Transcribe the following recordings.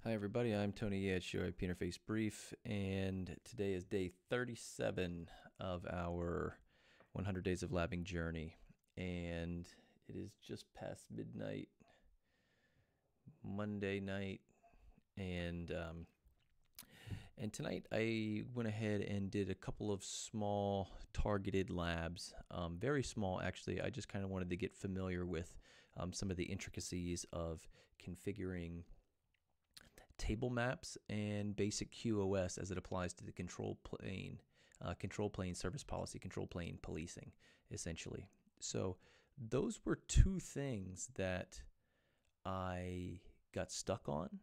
Hi everybody, I'm Tony at UIP Interface Brief, and today is day 37 of our 100 Days of Labbing journey, and it is just past midnight, Monday night, and tonight I went ahead and did a couple of small targeted labs, very small actually. I just kind of wanted to get familiar with some of the intricacies of configuring table maps and basic QoS as it applies to the control plane service policy, control plane policing, essentially. So those were two things that I got stuck on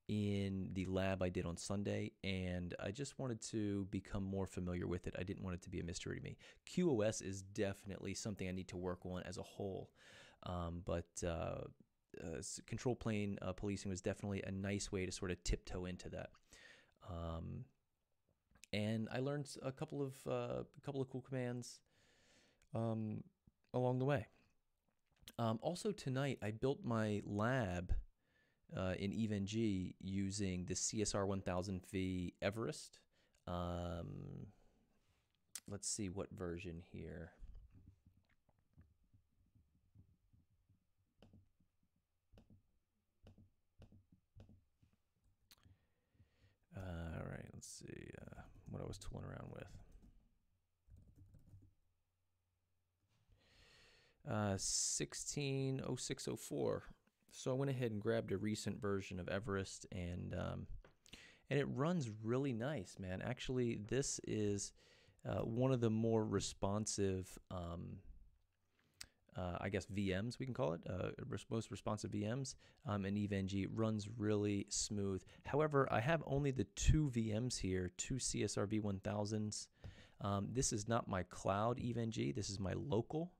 in the lab I did on Sunday, and I just wanted to become more familiar with it. I didn't want it to be a mystery to me. QoS is definitely something I need to work on as a whole, but control plane policing was definitely a nice way to sort of tiptoe into that. And I learned a couple of cool commands along the way. Also tonight, I built my lab in EVE-NG using the CSR1000v Everest. Let's see what version here. All right, let's see what I was tooling around with. 160604. So I went ahead and grabbed a recent version of Everest, and it runs really nice, man. Actually, this is one of the more responsive, I guess, VMs, we can call it, most responsive VMs, and EVE-NG runs really smooth. However, I have only the two VMs here, two CSRV1000s. This is not my cloud EVE-NG, this is my local,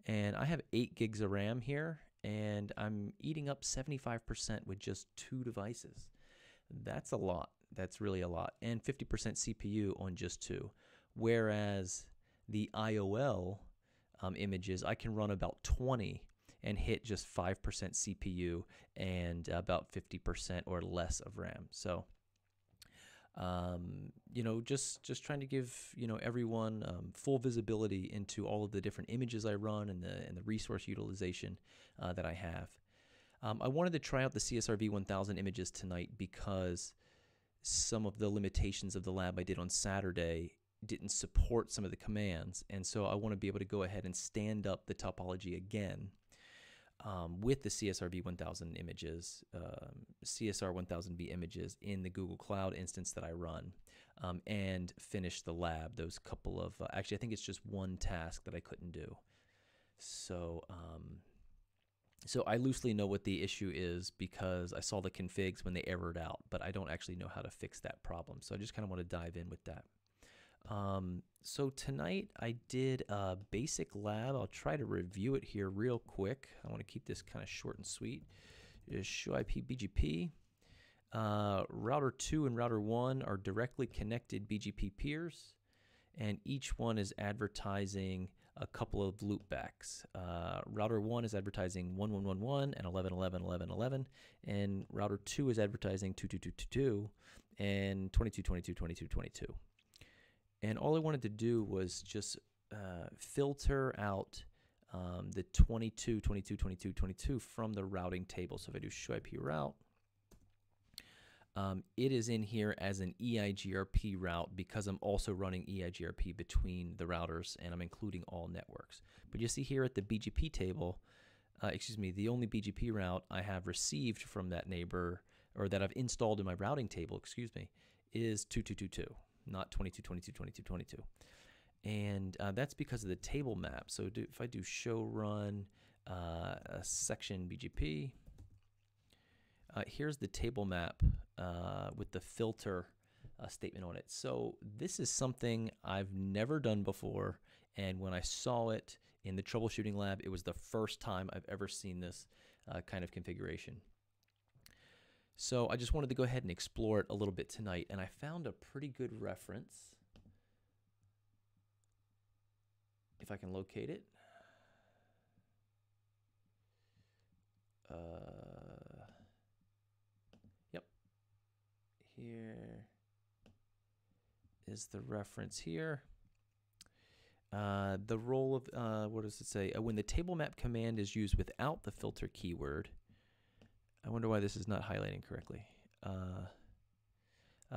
and I have 8 gigs of RAM here, and I'm eating up 75% with just 2 devices. That's a lot. That's really a lot. And 50% CPU on just 2. Whereas the IOL images, I can run about 20 and hit just 5% CPU and about 50% or less of RAM. So, you know, just trying to give, you know, everyone full visibility into all of the different images I run and the resource utilization that I have. I wanted to try out the CSRV1000 images tonight because some of the limitations of the lab I did on Saturday didn't support some of the commands, and so I want to be able to go ahead and stand up the topology again with the CSRV1000 images, CSR1000v images in the Google Cloud instance that I run, and finish the lab. Those couple of actually, I think it's just one task that I couldn't do. So so I loosely know what the issue is because I saw the configs when they errored out, but I don't actually know how to fix that problem. So I just kind of want to dive in with that. So tonight I did a basic lab. I'll try to review it here real quick. I want to keep this kind of short and sweet. Is show IP BGP. Router 2 and router 1 are directly connected BGP peers, and each one is advertising a couple of loopbacks. Router 1 is advertising 1111 and 1111 and router 2 is advertising 2222 and 2222. And all I wanted to do was just filter out the 22 from the routing table. So if I do show IP route, it is in here as an EIGRP route because I'm also running EIGRP between the routers, and I'm including all networks. But you see here at the BGP table, the only BGP route I have received from that neighbor, or that I've installed in my routing table, is 2222. Not 22. And that's because of the table map. So if I do show run section BGP, here's the table map with the filter statement on it. So this is something I've never done before, and when I saw it in the troubleshooting lab, it was the first time I've ever seen this kind of configuration. So I just wanted to go ahead and explore it a little bit tonight, and I found a pretty good reference. If I can locate it. Yep. here is the reference here. The role of, what does it say? When the table map command is used without the filter keyword, I wonder why this is not highlighting correctly.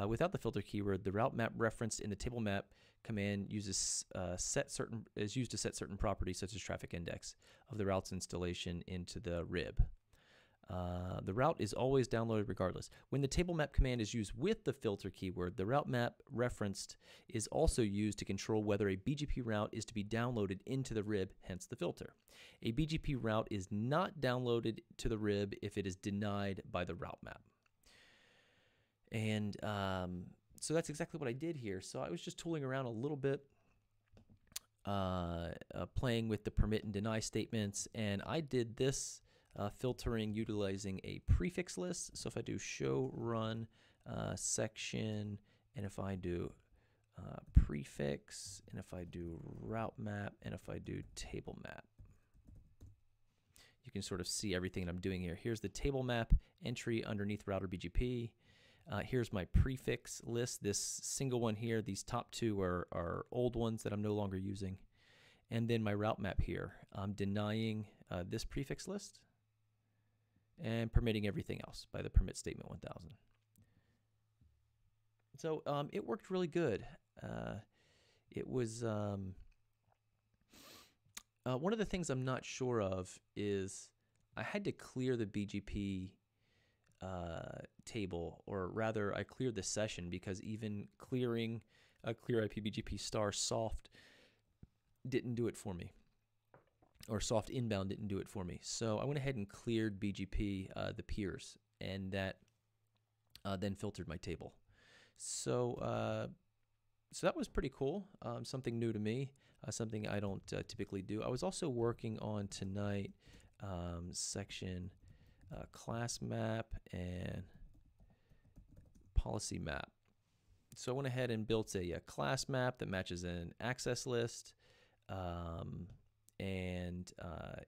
Without the filter keyword, the route map referenced in the table map command uses is used to set certain properties such as traffic index of the route's installation into the rib. The route is always downloaded regardless. When the table map command is used with the filter keyword, the route map referenced is also used to control whether a BGP route is to be downloaded into the rib, hence the filter. A BGP route is not downloaded to the rib if it is denied by the route map. And so that's exactly what I did here. So I was just tooling around a little bit, playing with the permit and deny statements, and I did this filtering utilizing a prefix list. So if I do show run section, and if I do prefix, and if I do route map, and if I do table map, you can sort of see everything that I'm doing here. Here's the table map entry underneath router BGP. Here's my prefix list, this single one here. These top two are old ones that I'm no longer using. And then my route map here. I'm denying this prefix list and permitting everything else by the permit statement 1000. So it worked really good. It was one of the things I'm not sure of is I had to clear the BGP table, or rather I cleared the session, because even clearing a clear IP BGP star soft didn't do it for me, or soft inbound didn't do it for me. So I went ahead and cleared BGP, the peers, and that then filtered my table. So so that was pretty cool, something new to me, something I don't typically do. I was also working on tonight section class map and policy map. So I went ahead and built a class map that matches an access list, and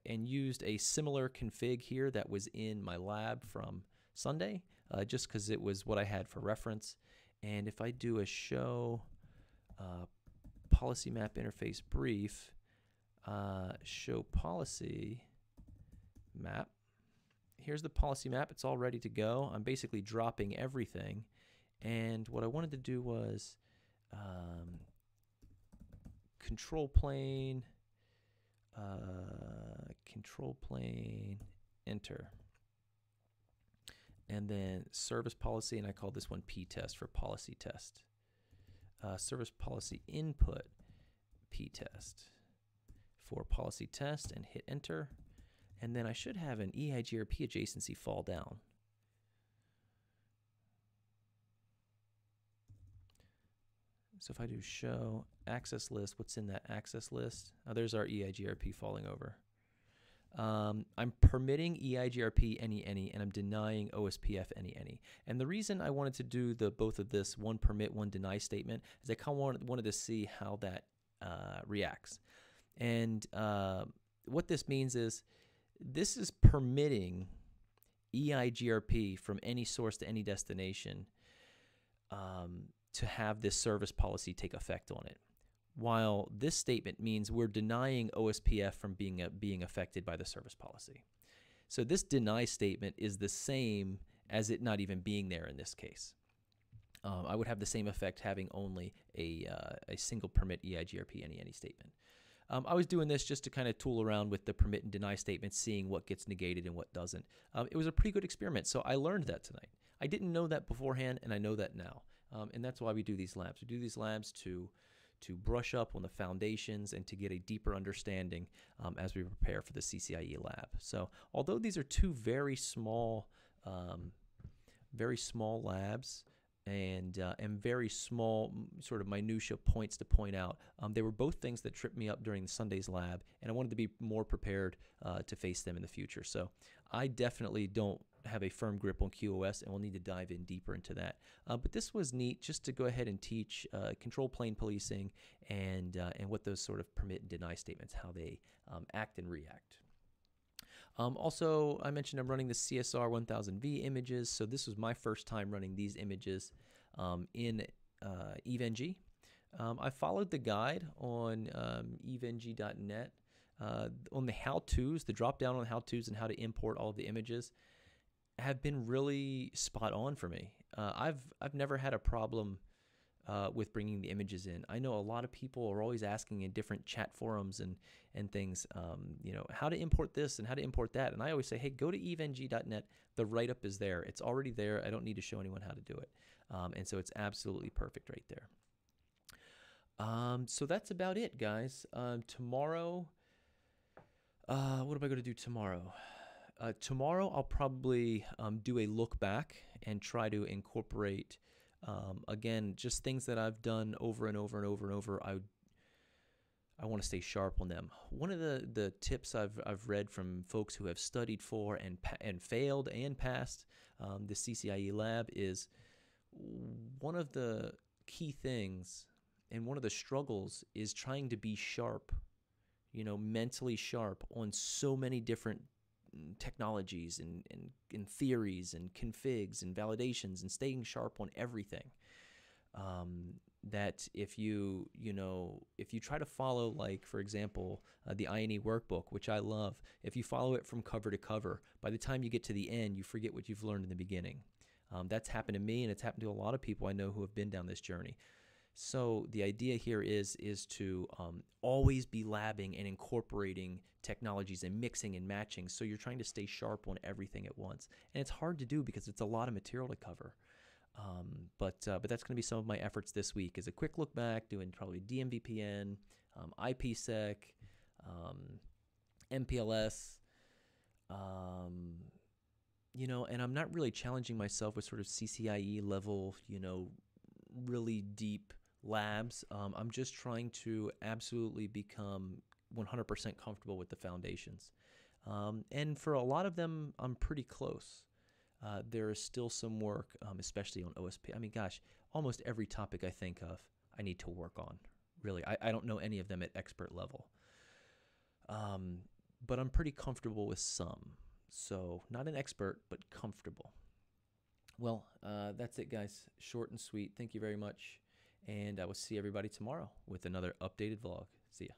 used a similar config here that was in my lab from Sunday, just because it was what I had for reference. And if I do a show policy map interface brief, show policy map, here's the policy map. It's all ready to go. I'm basically dropping everything. And what I wanted to do was control plane, enter. And then service policy, and I call this one p-test for policy test. Service policy input p-test for policy test, and hit enter. And then I should have an EIGRP adjacency fall down. So if I do show access list, what's in that access list? There's our EIGRP falling over. I'm permitting EIGRP any, and I'm denying OSPF any. And the reason I wanted to do both of this, one permit, one deny statement, is I kind of wanted to see how that reacts. And what this means is this is permitting EIGRP from any source to any destination to have this service policy take effect on it, while this statement means we're denying OSPF from being affected by the service policy. So this deny statement is the same as it not even being there in this case. I would have the same effect having only a single permit EIGRP any statement. I was doing this just to kind of tool around with the permit and deny statements, seeing what gets negated and what doesn't. It was a pretty good experiment, so I learned that tonight. I didn't know that beforehand, and I know that now. And that's why we do these labs. We do these labs to brush up on the foundations and to get a deeper understanding as we prepare for the CCIE lab. So although these are two very small labs, and very small sort of minutia points to point out, they were both things that tripped me up during Sunday's lab, and I wanted to be more prepared to face them in the future. So I definitely don't have a firm grip on QoS, and we'll need to dive in deeper into that. But this was neat just to go ahead and teach control plane policing and what those sort of permit and deny statements, how they act and react. Also, I mentioned I'm running the CSR1000v images, so this was my first time running these images in EVNG. I followed the guide on evng.net on the how-tos, the drop-down on how-tos and how to import all of the images have been really spot on for me. I've never had a problem with bringing the images in. I know a lot of people are always asking in different chat forums and things, how to import this and how to import that. And I always say, hey, go to evng.net. The write-up is there. It's already there. I don't need to show anyone how to do it. And so it's absolutely perfect right there. So that's about it, guys. Tomorrow, what am I going to do tomorrow? Tomorrow I'll probably do a look back and try to incorporate again, just things that I've done over and over and over and over. I want to stay sharp on them. One of the tips I've read from folks who have studied for and failed and passed the CCIE lab is one of the key things and one of the struggles is trying to be sharp, mentally sharp on so many different technologies and theories and configs and validations and staying sharp on everything. That if you try to follow, like, for example, the INE workbook, which I love, if you follow it from cover to cover, by the time you get to the end, you forget what you've learned in the beginning. That's happened to me, and it's happened to a lot of people I know who have been down this journey. So the idea here is to always be labbing and incorporating technologies and mixing and matching. So you're trying to stay sharp on everything at once, and it's hard to do because it's a lot of material to cover. But that's going to be some of my efforts this week. Is a quick look back, doing probably DMVPN, IPsec, MPLS. And I'm not really challenging myself with sort of CCIE level, really deep labs. I'm just trying to absolutely become 100% comfortable with the foundations. And for a lot of them, I'm pretty close. There is still some work, especially on OSP. I mean, gosh, almost every topic I think of, I need to work on. Really, I don't know any of them at expert level. But I'm pretty comfortable with some. So not an expert, but comfortable. Well, that's it, guys. Short and sweet. Thank you very much. And I will see everybody tomorrow with another updated vlog. See ya.